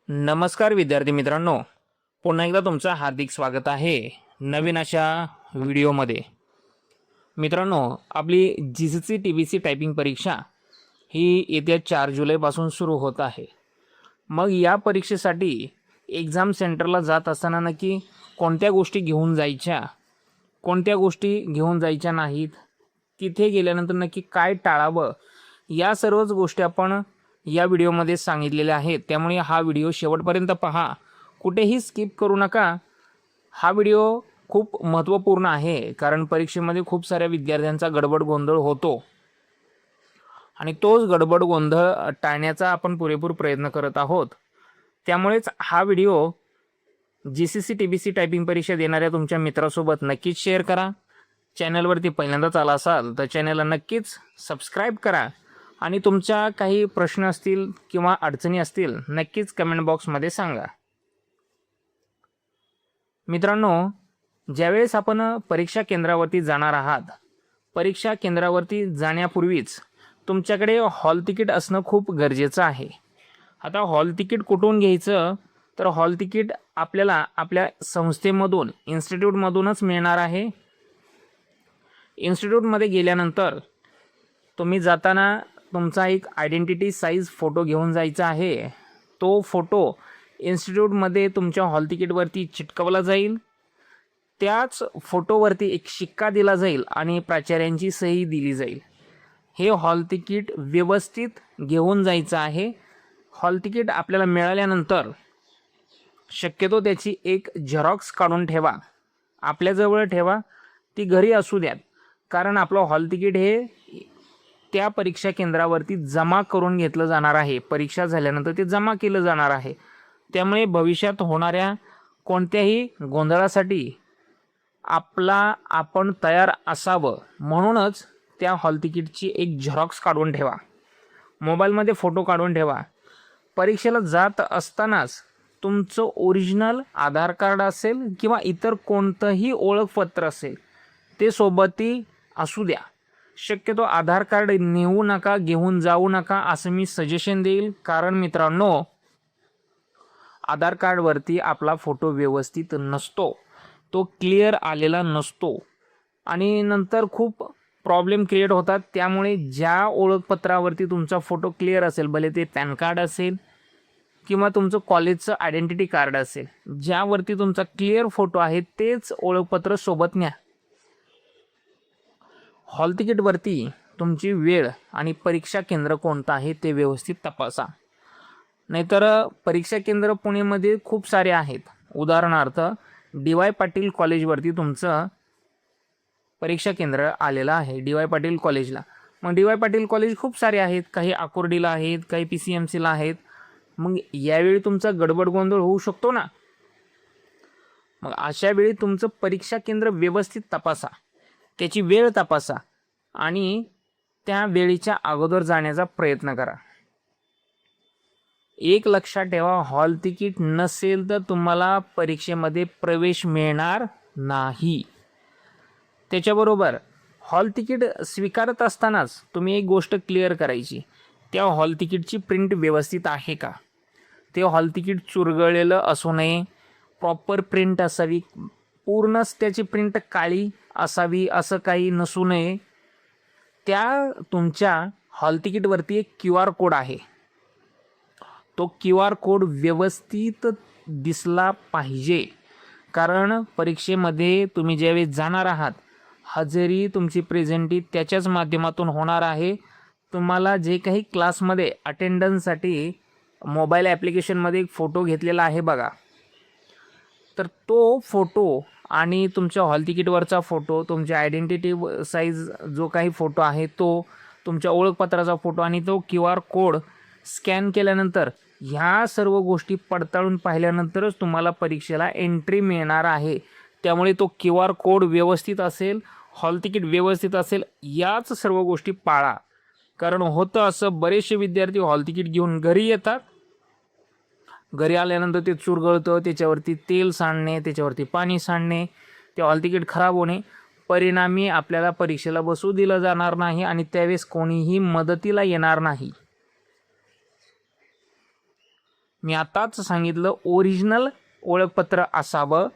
नमस्कार विद्यार्थी मित्रांनो, पुन्हा एकदा तुमचं हार्दिक स्वागत आहे नवीन अशा व्हिडिओमध्ये। मित्रांनो, आपली GCC TBC टायपिंग परीक्षा ही येत्या 4 जुलैपासून सुरू होत आहे। मग या परीक्षेसाठी एक्झाम सेंटरला जात असताना नक्की कोणत्या गोष्टी घेऊन जायच्या, कोणत्या गोष्टी घेऊन जायच्या नाहीत, तिथे गेल्यानंतर नक्की काय टाळावं, या सर्वच गोष्टी आपण या व्हिडिओमध्ये सांगितलेल्या आहेत। त्यामुळे हा व्हिडिओ शेवटपर्यंत पहा, कुठेही स्किप करू नका। हा व्हिडिओ खूप महत्त्वपूर्ण आहे, कारण परीक्षेमध्ये खूप साऱ्या विद्यार्थ्यांचा गडबड गोंधळ होतो आणि तोच गडबड गोंधळ टाळण्याचा आपण पुरेपूर प्रयत्न करत आहोत। त्यामुळेच हा व्हिडिओ GCC TBC टायपिंग परीक्षा देणाऱ्या तुमच्या मित्रासोबत नक्कीच शेअर करा। चॅनलवरती पहिल्यांदाच आला असाल तर चॅनलला नक्कीच सबस्क्राईब करा आणि तुमच्या काही प्रश्न असतील किंवा अडचणी असतील नक्कीच कमेंट बॉक्समध्ये सांगा। मित्रांनो, ज्यावेळेस आपण परीक्षा केंद्रावरती जाणार आहात, परीक्षा केंद्रावरती जाण्यापूर्वीच तुमच्याकडे हॉल तिकीट असणं खूप गरजेचं आहे। आता हॉल तिकीट कुठून घ्यायचं, तर हॉल तिकीट आपल्याला आपल्या संस्थेमधून, इन्स्टिट्यूटमधूनच मिळणार आहे। इन्स्टिट्यूटमध्ये गेल्यानंतर तुम्ही जाताना तुमचा एक आयडेंटिटी साईज फोटो घेऊन जायचा आहे। तो फोटो इन्स्टिट्यूटमध्ये तुमच्या हॉल तिकीटवरती चिटकवला जाईल। त्याच फोटोवरती एक शिक्का दिला जाईल आणि प्राचार्यांची सही दिली जाईल। हे हॉल तिकीट व्यवस्थित घेऊन जायचं आहे। हॉल तिकीट आपल्याला मिळाल्यानंतर शक्यतो त्याची एक झेरॉक्स काढून ठेवा, आपल्याजवळ ठेवा, ती घरी असू द्यात, कारण आपलं हॉल तिकीट हे त्या परीक्षा केंद्रावरती जमा करून घेतलं जाणार आहे। परीक्षा झाल्यानंतर ते जमा केलं जाणार आहे। त्यामुळे भविष्यात होणाऱ्या कोणत्याही गोंधळासाठी आपण तयार असावं, म्हणूनच त्या हॉल तिकीटची एक झेरॉक्स काढून ठेवा, मोबाईलमध्ये फोटो काढून ठेवा। परीक्षेला जात असतानाच तुमचं ओरिजिनल आधार कार्ड असेल किंवा इतर कोणतंही ओळखपत्र असेल ते सोबती असू द्या। शक्यतो आधार कार्ड नेऊ नका, घेऊन जाऊ नका असं मी सजेशन देईल, कारण मित्रांनो, आधार कार्डवरती आपला फोटो व्यवस्थित नसतो, तो क्लिअर आलेला नसतो आणि नंतर खूप प्रॉब्लेम क्रिएट होतात। त्यामुळे ज्या ओळखपत्रावरती तुमचा फोटो क्लिअर असेल, भले ते पॅन कार्ड असेल किंवा तुमचं कॉलेजचं आयडेंटिटी कार्ड असेल, ज्यावरती तुमचा क्लिअर फोटो आहे तेच ओळखपत्र सोबत न्या। हॉल तिकीटवरती तुमची वेळ आणि परीक्षा केंद्र कोणतं आहे ते व्यवस्थित तपासा, नाहीतर परीक्षा केंद्र पुणेमध्ये खूप सारे आहेत। उदाहरणार्थ DY पाटील कॉलेजवरती तुमचं परीक्षा केंद्र आलेलं आहे, DY पाटील कॉलेजला। मग DY पाटील कॉलेज खूप सारे आहेत, काही आकुर्डीला आहेत, काही PCMCला आहेत। मग यावेळी तुमचा गडबड गोंधळ होऊ शकतो ना। मग अशा वेळी तुमचं परीक्षा केंद्र व्यवस्थित तपासा, त्याची वेळ तपासा आणि त्या वेळेच्या अगोदर जाण्याचा प्रयत्न करा। एक लक्षात ठेवा, हॉल तिकीट नसेल तर तुम्हाला परीक्षेमध्ये प्रवेश मिळणार नाही। त्याच्याबरोबर हॉल तिकीट स्वीकारत असतानाच तुम्ही एक गोष्ट क्लिअर करायची, त्या हॉल तिकीटची प्रिंट व्यवस्थित आहे का। ते हॉल तिकीट चुरगळलेलं असू नये, प्रॉपर प्रिंट असावी, पूर्णच त्याची प्रिंट काळी असावी असं काही नसू नये। त्या तुमच्या हॉल तिकीटवरती एक QR कोड आहे, तो QR कोड व्यवस्थित दिसला पाहिजे, कारण परीक्षेमध्ये तुम्ही ज्यावेळी जाणार आहात, हजेरी तुमची प्रेझेंटी त्याच्याच माध्यमातून होणार आहे। तुम्हाला जे काही क्लासमध्ये अटेंडन्ससाठी मोबाईल ॲप्लिकेशनमध्ये एक फोटो घेतलेला आहे बघा, तर तो फोटो आणि तुमच्या हॉल तिकीटवरचा फोटो, तुमच्या आयडेंटिटी साईज जो काही फोटो आहे तो, तुमच्या ओळखपत्राचा फोटो आणि तो QR कोड स्कॅन केल्यानंतर ह्या सर्व गोष्टी पडताळून पाहिल्यानंतरच तुम्हाला परीक्षेला एंट्री मिळणार आहे। त्यामुळे तो QR कोड व्यवस्थित असेल, हॉल तिकीट व्यवस्थित असेल, याच सर्व गोष्टी पाळा। कारण होतं असं, बरेचसे विद्यार्थी हॉल तिकीट घेऊन घरी येतात, घरी आल्यानंतर ते चुरगळतं, त्याच्यावरती तेल सांडणे, त्याच्यावरती पाणी सांडणे, ते हॉल तिकीट खराब होणे, परिणामी आपल्याला परीक्षेला बसू दिलं जाणार नाही आणि त्यावेळेस कोणीही मदतीला येणार नाही। मी आताच सांगितलं, ओरिजिनल ओळखपत्र असावं,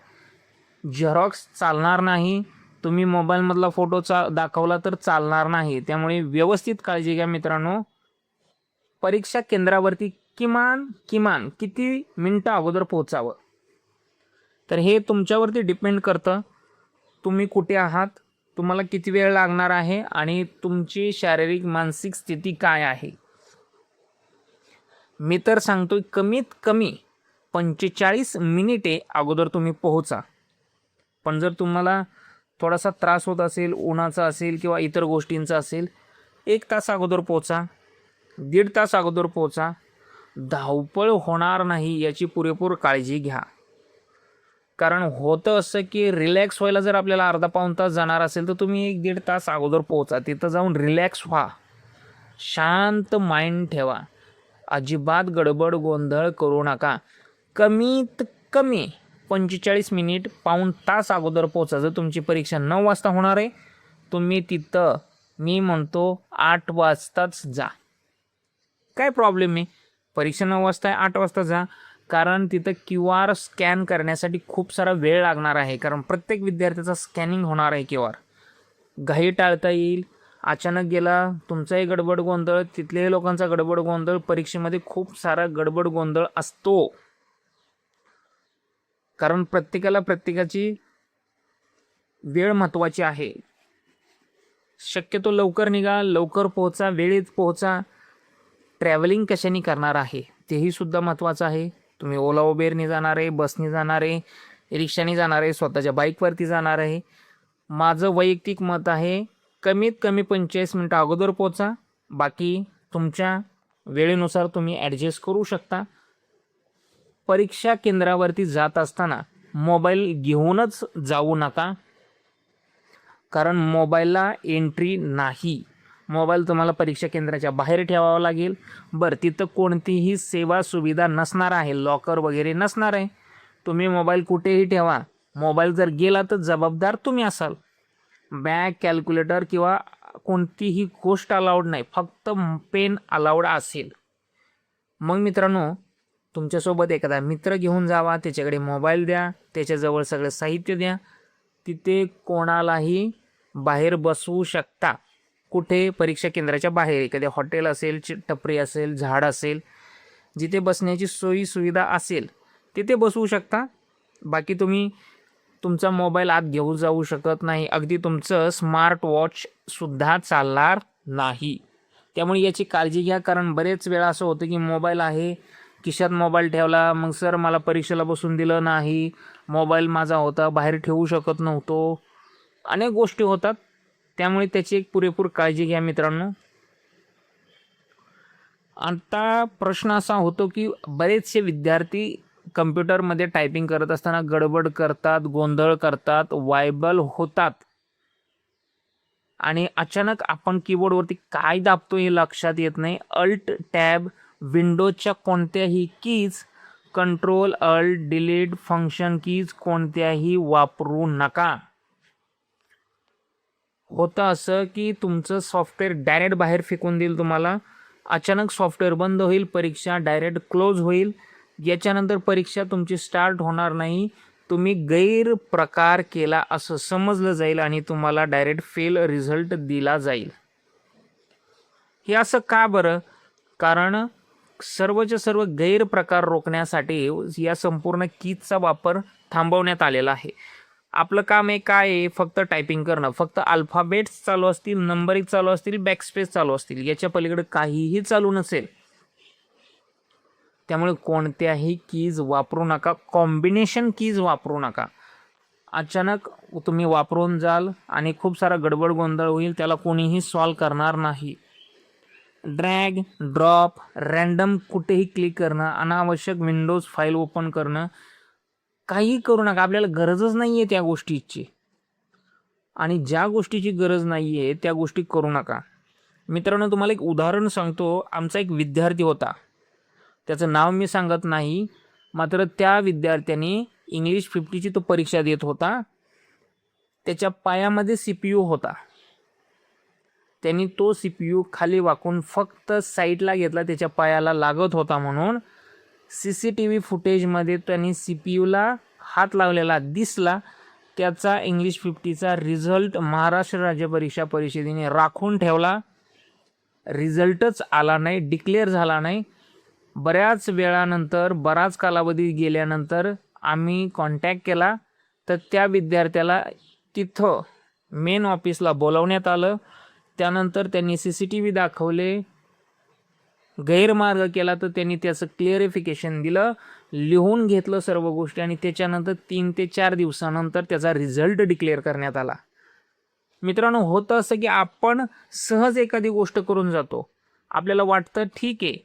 झेरॉक्स चालणार नाही, तुम्ही मोबाईलमधला फोटो दाखवला तर चालणार नाही. त्यामुळे व्यवस्थित काळजी घ्या मित्रांनो. परीक्षा केंद्रावरती किमान किती मिनटं अगोदर पोहोचावं, तर हे तुमच्यावरती डिपेंड करतं. तुम्ही कुठे आहात, तुम्हाला किती वेळ लागणार आहे आणि तुमची शारीरिक मानसिक स्थिती काय आहे. मी तर सांगतोय कमीत कमी 45 मिनिटे अगोदर तुम्ही पोहोचा. पण जर तुम्हाला थोडासा त्रास होत असेल, उन्हाचा असेल किंवा इतर गोष्टींचा असेल, 1 तास अगोदर पोहोचा, 1.5 तास अगोदर पोहोचा. धावपळ होणार नाही याची पुरेपूर काळजी घ्या. कारण होतं असं की रिलॅक्स व्हायला जर आपल्याला अर्धा पाऊण तास जाणार असेल तर तुम्ही 1-1.5 तास अगोदर पोहोचा. तिथं जाऊन रिलॅक्स व्हा, शांत माइंड ठेवा, अजिबात गडबड गोंधळ करू नका. कमीत कमी 45 मिनिट, पाऊण तास अगोदर पोहोचा. जर तुमची परीक्षा 9 वाजता होणार आहे, तुम्ही तिथं मी म्हणतो 8 वाजताच जा. काय प्रॉब्लेम आहे, परीक्षा 9 वाजता आहे, 8 वाजता जा. कारण तिथं QR स्कॅन करण्यासाठी खूप सारा वेळ लागणार आहे. कारण प्रत्येक विद्यार्थ्याचा स्कॅनिंग होणार आहे QR. घाई टाळता येईल. अचानक गेला तुमचाही गडबड गोंधळ, तिथल्याही लोकांचा गडबड गोंधळ. परीक्षेमध्ये खूप सारा गडबड गोंधळ असतो. कारण प्रत्येकाची वेळ महत्त्वाची आहे. शक्यतो लवकर निघा, लवकर पोहोचा, वेळेत पोहोचा. ट्रॅव्हलिंग कशाने करणार आहे तेही सुद्धा महत्त्वाचं आहे. तुम्ही ओला उबेरने जाणार आहे, बसने जाणार आहे, रिक्षाने जाणार आहे, स्वतःच्या बाईकवरती जाणार आहे. माझं वैयक्तिक मत आहे कमीत कमी 45 मिनटं अगोदर पोहोचा. बाकी तुमच्या वेळेनुसार तुम्ही ॲडजस्ट करू शकता. परीक्षा केंद्रावरती जात असताना मोबाईल घेऊनच जाऊ नका, कारण मोबाईलला एंट्री नाही. मोबाईल तुम्हाला परीक्षा केंद्राच्या बाहेर ठेवावा लागेल. बरं, तिथं कोणतीही सेवा सुविधा नसणार आहे, लॉकर वगैरे नसणार आहे. तुम्ही मोबाईल कुठेही ठेवा, मोबाईल जर गेला तर जबाबदार तुम्ही असाल. बॅग, कॅल्क्युलेटर किंवा कोणतीही गोष्ट अलाउड नाही, फक्त पेन अलाउड असेल. मग मित्रांनो, तुमच्यासोबत एखादा मित्र घेऊन जावा, त्याच्याकडे मोबाईल द्या, त्याच्याजवळ सगळं साहित्य द्या. तिथे कोणालाही बाहेर बसवू शकता. कुठे, परीक्षा केंद्राच्या बाहेर एखाद्या हॉटेल असेल, टपरी असेल, झाड असेल, जिथे बसण्याची सोयी सुविधा असेल तिथे बसवू शकता. बाकी तुम्ही तुमचा मोबाईल आत घेऊ जाऊ शकत नाही. अगदी तुमचं स्मार्ट वॉचसुद्धा चालणार नाही. त्यामुळे याची काळजी घ्या. कारण बरेच वेळा असं होतं की मोबाईल आहे, खिशात मोबाईल ठेवला, मग सर मला परीक्षेला बसून दिलं नाही, मोबाईल माझा होता, बाहेर ठेवू शकत नव्हतो, अनेक गोष्टी होतात. त्यामुळे त्याची एक पुरेपूर काळजी घ्या मित्रांनो. आता प्रश्न असा होतो की बरेचसे विद्यार्थी कम्प्युटरमध्ये टायपिंग करत असताना गडबड करतात, गोंधळ करतात, वायबल होतात आणि अचानक आपण कीबोर्डवरती काय दाबतो हे लक्षात येत नाही. अल्ट टॅब, विंडोजच्या कोणत्याही keys, control alt delete function keys कोणत्याही वापरू नका. होतं असं की तुमचं सॉफ्टवेअर डायरेक्ट बाहेर फेकून देईल तुम्हाला. अचानक सॉफ्टवेअर बंद होईल, परीक्षा डायरेक्ट क्लोज होईल. याच्यानंतर परीक्षा तुमची स्टार्ट होणार नाही. तुम्ही गैरप्रकार केला असं समजलं जाईल आणि तुम्हाला डायरेक्ट फेल रिझल्ट दिला जाईल. हे असं का बरं? कारण सर्वच्या सर्व गैरप्रकार रोखण्यासाठी या संपूर्ण कीजचा वापर थांबवण्यात आलेला आहे. आपलं काम आहे काय आहे, फक्त टायपिंग करणं. फक्त अल्फाबेट्स चालू असतील, नंबरिंग चालू असतील, बॅकस्पेस चालू असतील, याच्या पलीकडे काहीही चालू नसेल. त्यामुळे कोणत्याही कीज वापरू नका, कॉम्बिनेशन कीज वापरू नका. अचानक तुम्ही वापरून जाल आणि खूप सारा गडबड गोंधळ होईल, त्याला कोणीही सॉल्व करणार नाही. ड्रॅग ड्रॉप, रॅन्डम कुठेही क्लिक करणं, अनावश्यक विंडोज फाईल ओपन करणं, काही करू नका. आपल्याला गरजच नाही आहे त्या गोष्टीची, आणि ज्या गोष्टीची गरज नाही आहे त्या गोष्टी करू नका. मित्रांनो, तुम्हाला एक उदाहरण सांगतो. आमचा एक विद्यार्थी होता, त्याचं नाव मी सांगत नाही, मात्र त्या विद्यार्थ्याने इंग्लिश 50ची तो परीक्षा देत होता. त्याच्या पायामध्ये CPU होता. त्यांनी तो CPU खाली वाकून फक्त साईडला घेतला, त्याच्या पायाला लागत होता म्हणून. CCTV फुटेजमध्ये त्यांनी CPU हात लावलेला दिसला. त्याचा इंग्लिश 50चा रिझल्ट महाराष्ट्र राज्य परीक्षा परिषदेने राखून ठेवला. रिझल्टच आला नाही, डिक्लेअर झाला नाही. बऱ्याच वेळानंतर, बराच कालावधी गेल्यानंतर आम्ही कॉन्टॅक्ट केला, तर त्या विद्यार्थ्याला तिथं मेन ऑफिसला बोलवण्यात आलं. त्यानंतर त्यांनी CCTV दाखवले, गैरमार्ग केला, तर त्यांनी त्याचं क्लिअरिफिकेशन दिलं, लिहून घेतलं सर्व गोष्टी, आणि त्याच्यानंतर 3 ते 4 दिवसानंतर त्याचा रिझल्ट डिक्लेअर करण्यात आला. मित्रांनो, होतं असं की आपण सहज एखादी गोष्ट करून जातो, आपल्याला वाटतं ठीक आहे,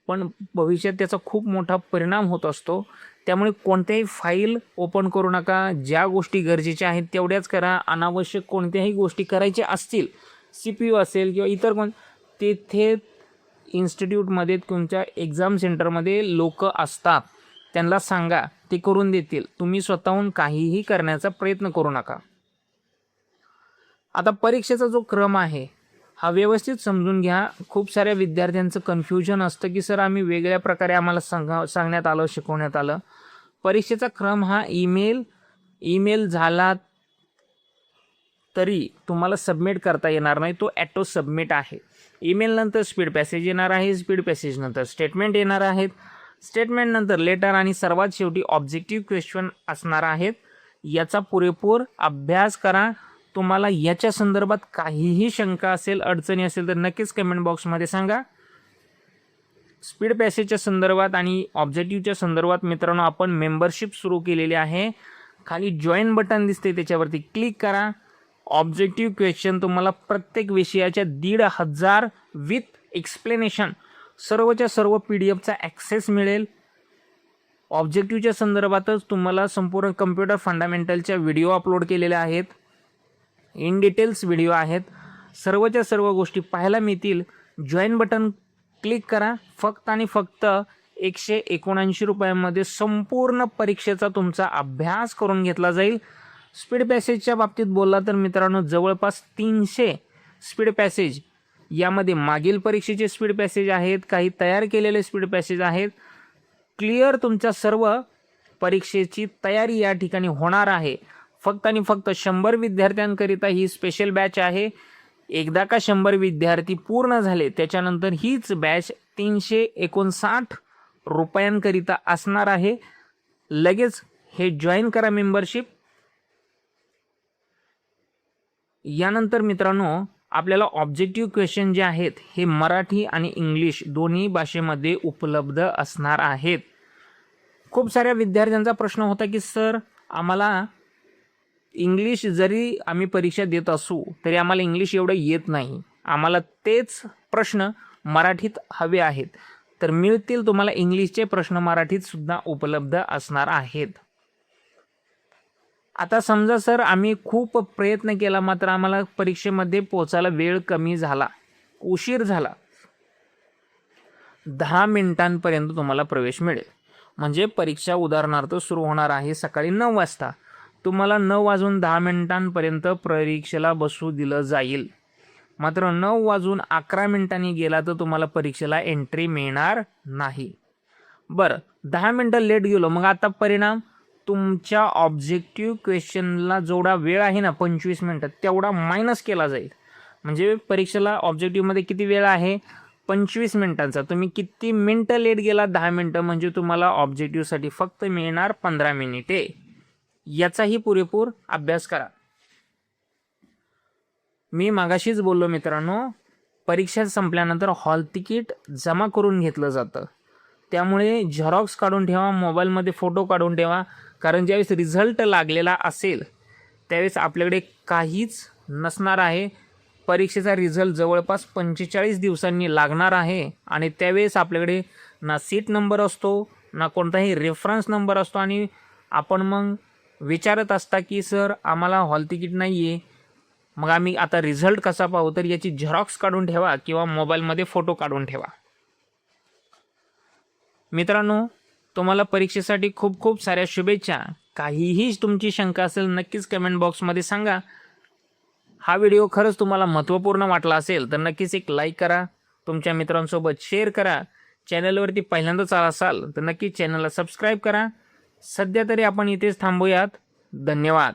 पण भविष्यात त्याचा खूप मोठा परिणाम होत असतो. त्यामुळे कोणत्याही फाईल ओपन करू नका. ज्या गोष्टी गरजेच्या आहेत तेवढ्याच करा. अनावश्यक कोणत्याही गोष्टी करायच्या असतील, CPU असेल किंवा इतर तेथे इन्स्टिट्यूटमध्ये तुमच्या एक्झाम सेंटरमध्ये लोक असतात, त्यांना सांगा, ते करून देतील. तुम्ही स्वतःहून काहीही करण्याचा प्रयत्न करू नका. आता परीक्षेचा जो क्रम आहे हा व्यवस्थित समजून घ्या. खूप साऱ्या विद्यार्थ्यांचं कन्फ्युजन असतं की सर आम्ही वेगळ्या प्रकारे आम्हाला सांगण्यात आलं, शिकवण्यात आलं. परीक्षेचा क्रम हा ईमेल झाला तरी तुम्हाला सबमिट करता येणार नाही, तो ॲटो सबमिट आहे. ईमेल नंतर स्पीड पॅसेज येणार आहे, स्पीड पॅसेज नंतर स्टेटमेंट येणार आहेत, स्टेटमेंट नंतर लेटर, आणि सर्वात शेवटी ऑब्जेक्टिव्ह क्वेश्चन असणार आहेत. याचा पुरेपूर अभ्यास करा. तुम्हाला याच्या संदर्भात काहीही शंका असेल, अडचणी असेल तर नक्कीच कमेंट बॉक्समध्ये सांगा. स्पीड पॅसेजच्या संदर्भात आणि ऑब्जेक्टिव्हच्या संदर्भात मित्रांनो आपण मेंबरशिप सुरू केलेली आहे. खाली जॉईन बटन दिसते, त्याच्यावरती क्लिक करा. ऑब्जेक्टिव्ह क्वेश्चन तुम्हाला प्रत्येक विषयाच्या 1,500 विथ एक्सप्लेनेशन सर्वच्या सर्व PDF ॲक्सेस मिळेल. ऑब्जेक्टिव्हच्या संदर्भातच तुम्हाला संपूर्ण कम्प्युटर फंडामेंटलच्या व्हिडिओ अपलोड केलेल्या आहेत, इन डिटेल्स व्हिडिओ आहेत, सर्वच्या सर्व गोष्टी पाहायला मिळतील. जॉईन बटन क्लिक करा. फक्त आणि फक्त 179 रुपयांमध्ये संपूर्ण परीक्षेचा तुमचा अभ्यास करून घेतला जाईल. स्पीड पॅसेजच्या बाबतीत बोलला तर मित्रांनो जवळपास 300 स्पीड पॅसेज यामध्ये मागील परीक्षेचे स्पीड पॅसेज आहेत, काही तयार केलेले स्पीड पॅसेज आहेत. क्लिअर तुमच्या सर्व परीक्षेची तयारी या ठिकाणी होणार आहे. फक्त आणि फक्त 100 विद्यार्थ्यांकरिता ही स्पेशल बॅच आहे. एकदा का 100 विद्यार्थी पूर्ण झाले त्याच्यानंतर हीच बॅच 359 रुपयांकरिता असणार आहे. लगेच हे जॉईन करा मेंबरशिप. यानंतर मित्रांनो आपल्याला ऑब्जेक्टिव्ह क्वेश्चन जे आहेत हे मराठी आणि इंग्लिश दोन्ही भाषेमध्ये उपलब्ध असणार आहेत. खूप साऱ्या विद्यार्थ्यांचा प्रश्न होता की सर आम्हाला इंग्लिश जरी आम्ही परीक्षा देत असू तरी आम्हाला इंग्लिश एवढं येत नाही, आम्हाला तेच प्रश्न मराठीत हवे आहेत. तर मिळतील तुम्हाला इंग्लिशचे प्रश्न मराठीत सुद्धा उपलब्ध असणार आहेत. आता समजा सर आम्ही खूप प्रयत्न केला मात्र आम्हाला परीक्षेमध्ये पोहोचायला वेळ कमी झाला, उशीर झाला, 10 मिनिटांपर्यंत तुम्हाला प्रवेश मिळेल. म्हणजे परीक्षा उदाहरणार्थ सुरू होणार आहे सकाळी 9 वाजता, तुम्हाला 9:10 परीक्षेला बसू दिलं जाईल. मात्र 9:11 गेला तर तुम्हाला परीक्षेला एंट्री मिळणार नाही. बरं 10 मिनिटं लेट गेलो, मग आता परिणाम तुमच्या ऑब्जेक्टिव्ह क्वेश्चनला जेवढा वेळ आहे ना 25 मिनिटं तेवढा मायनस केला जाईल. म्हणजे परीक्षेला ऑब्जेक्टिव्हमध्ये किती वेळ आहे 25 मिनिटांचा, तुम्ही किती मिनिटं लेट गेला 10 मिनिटं, म्हणजे तुम्हाला ऑब्जेक्टिव्हसाठी फक्त मिळणार 15 मिनिटे. याचाही पुरेपूर अभ्यास करा. मी मागाशीच बोललो मित्रांनो, परीक्षा संपल्यानंतर हॉल तिकीट जमा करून घेतलं जातं. त्यामुळे झेरॉक्स काढून ठेवा, मोबाईलमध्ये फोटो काढून ठेवा, कारण ज्यावेळेस रिझल्ट लागलेला असेल त्यावेळेस आपल्याकडे काहीच नसणार आहे. परीक्षेचा रिझल्ट जवळपास 45 दिवसांनी लागणार आहे आणि त्यावेळेस आपल्याकडे ना सीट नंबर असतो ना कोणताही रेफरन्स नंबर असतो. आणि आपण मग विचारत असता की सर आम्हाला हॉल तिकीट नाही आहे, मग आम्ही आता रिझल्ट कसा पाहू? तर याची झेरॉक्स काढून ठेवा किंवा मोबाईलमध्ये फोटो काढून ठेवा. मित्रांनो तुम्हाला परीक्षेसाठी खूप खूप साऱ्या शुभेच्छा. काहीही तुमची शंका असेल नक्कीच कमेंट बॉक्समध्ये सांगा. हा व्हिडिओ खरंच तुम्हाला महत्त्वपूर्ण वाटला असेल तर नक्कीच एक लाईक करा, तुमच्या मित्रांसोबत शेअर करा. चॅनलवरती पहिल्यांदाच आला असाल तर नक्की चॅनलला सबस्क्राईब करा. सध्या तरी आपण इथेच थांबूयात. धन्यवाद.